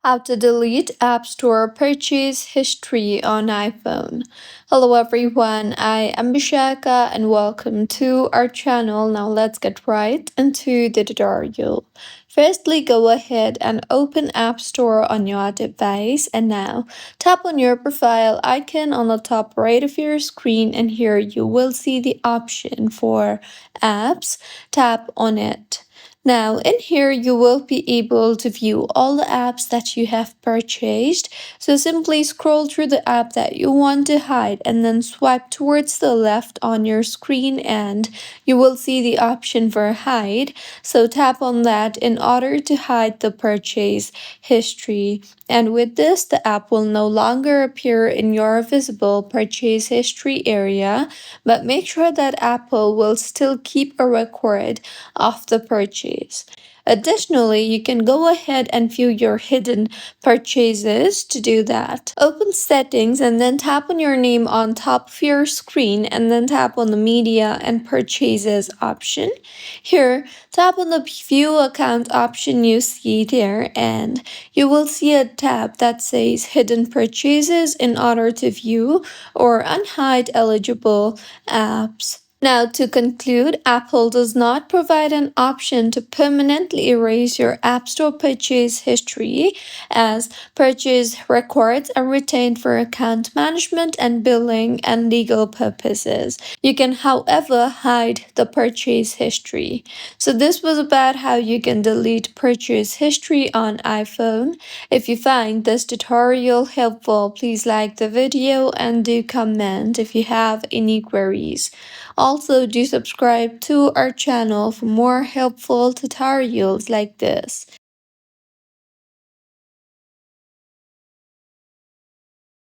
How to delete App Store purchase history on iPhone. Hello everyone, I am Bishaka and welcome to our channel. Now let's get right into the tutorial. Firstly, go ahead and open App Store on your device and now tap on your profile icon on the top right of your screen and here you will see the option for apps. Tap on it. Now, in here, you will be able to view all the apps that you have purchased. So simply scroll through the app that you want to hide and then swipe towards the left on your screen and you will see the option for hide. So tap on that in order to hide the purchase history. And with this, the app will no longer appear in your visible purchase history area, but make sure that Apple will still keep a record of the purchase. Additionally, you can go ahead and view your hidden purchases. To do that, open settings and then tap on your name on top of your screen and then tap on the media and purchases option. Here, tap on the view account option you see there and you will see a tab that says hidden purchases in order to view or unhide eligible apps. Now, to conclude, Apple does not provide an option to permanently erase your App Store purchase history, as purchase records are retained for account management and billing and legal purposes. You can, however, hide the purchase history. So, this was about how you can delete purchase history on iPhone. If you find this tutorial helpful, please like the video and do comment if you have any queries. Also, do subscribe to our channel for more helpful tutorials like this.